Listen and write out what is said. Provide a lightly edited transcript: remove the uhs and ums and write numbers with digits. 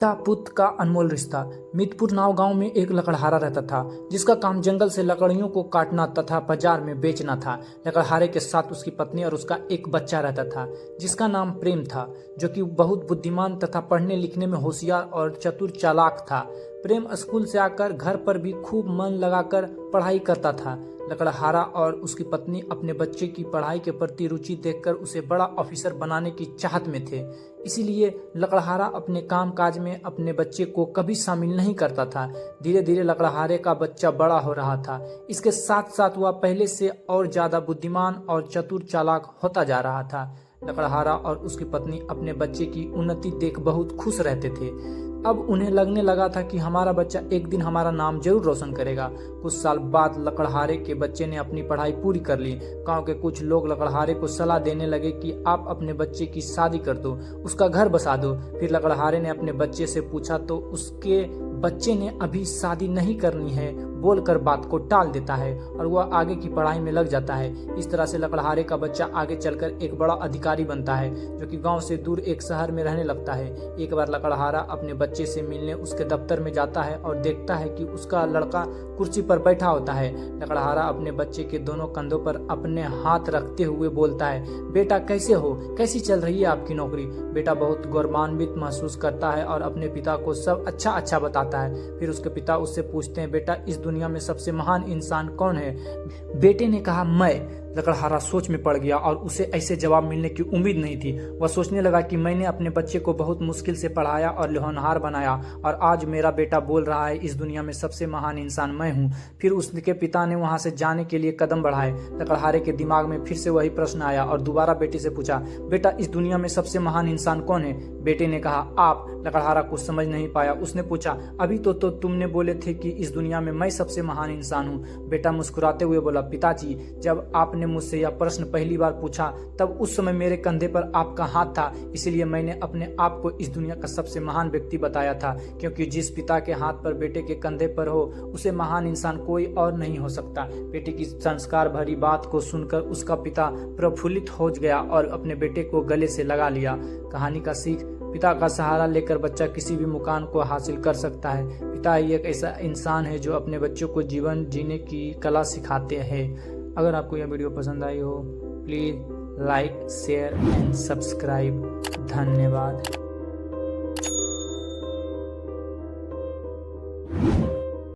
पिता पुत्र का अनमोल रिश्ता। मितपुर नाव गांव में एक लकड़हारा रहता था जिसका काम जंगल से लकड़ियों को काटना तथा बाजार में बेचना था। लकड़हारे के साथ उसकी पत्नी और उसका एक बच्चा रहता था जिसका नाम प्रेम था, जो कि बहुत बुद्धिमान तथा पढ़ने लिखने में होशियार और चतुर चालाक था। प्रेम स्कूल से आकर घर पर भी खूब मन लगाकर पढ़ाई करता था। लकड़हारा और उसकी पत्नी अपने बच्चे की पढ़ाई के प्रति रुचि देखकर उसे बड़ा ऑफिसर बनाने की चाहत में थे। इसीलिए लकड़हारा अपने काम काज में अपने बच्चे को कभी शामिल नहीं करता था। धीरे धीरे लकड़हारे का बच्चा बड़ा हो रहा था। इसके साथ साथ वह पहले से और ज्यादा बुद्धिमान और चतुर चालाक होता जा रहा था। लकड़हारा और उसकी पत्नी अपने बच्चे की उन्नति देख बहुत खुश रहते थे। अब उन्हें लगने लगा था कि हमारा बच्चा एक दिन हमारा नाम जरूर रोशन करेगा। कुछ साल बाद लकड़हारे के बच्चे ने अपनी पढ़ाई पूरी कर ली। गांव के कुछ लोग लकड़हारे को सलाह देने लगे कि आप अपने बच्चे की शादी कर दो, उसका घर बसा दो। फिर लकड़हारे ने अपने बच्चे से पूछा तो उसके बच्चे ने अभी शादी नहीं करनी है बोलकर बात को टाल देता है और वह आगे की पढ़ाई में लग जाता है। इस तरह से लकड़हारे का बच्चा आगे चलकर एक बड़ा अधिकारी बनता है, जो कि गांव से दूर एक शहर में रहने लगता है। एक बार लकड़हारा अपने बच्चे से मिलने उसके दफ्तर में जाता है और देखता है कि उसका लड़का कुर्सी पर बैठा होता है। लकड़हारा अपने बच्चे के दोनों कंधों पर अपने हाथ रखते हुए बोलता है, बेटा कैसे हो, कैसी चल रही है आपकी नौकरी। बेटा बहुत गौरवान्वित महसूस करता है और अपने पिता को सब अच्छा अच्छा बताता है। फिर उसके पिता उससे पूछते हैं, बेटा इस दुनिया में सबसे महान इंसान कौन है। बेटे ने कहा मैं। लकड़हारा सोच में पड़ गया और उसे ऐसे जवाब मिलने की उम्मीद नहीं थी। वह सोचने लगा कि मैंने अपने बच्चे को बहुत मुश्किल से पढ़ाया और होनहार बनाया और आज मेरा बेटा बोल रहा है इस दुनिया में सबसे महान इंसान मैं हूँ। फिर उसके पिता ने वहां से जाने के लिए कदम बढ़ाए। लकड़हारे के दिमाग में फिर से वही प्रश्न आया और दोबारा बेटे से पूछा, बेटा इस दुनिया में सबसे महान इंसान कौन है। बेटे ने कहा आप। लकड़हारा कुछ समझ नहीं पाया। उसने पूछा, अभी तो तुमने बोले थे कि इस दुनिया में मैं सबसे महान इंसान हूँ। बेटा मुस्कुराते हुए बोला, पिताजी जब आपने मुझसे यह प्रश्न पहली बार पूछा तब उस समय मेरे कंधे पर आपका हाथ था, इसलिए मैंने अपने आप को इस दुनिया का सबसे महान व्यक्ति बताया था। क्योंकि जिस पिता के हाथ पर बेटे के कंधे पर हो उसे महान इंसान कोई और नहीं हो सकता। बेटे की संस्कार भरी बात को सुनकर उसका पिता प्रफुल्लित हो गया और अपने बेटे को गले से लगा लिया। कहानी का सीख, पिता का सहारा लेकर बच्चा किसी भी मुकाम को हासिल कर सकता है। पिता ही एक ऐसा इंसान है जो अपने बच्चों को जीवन जीने की कला सिखाते हैं। अगर आपको यह वीडियो पसंद आई हो please like share and subscribe. धन्यवाद।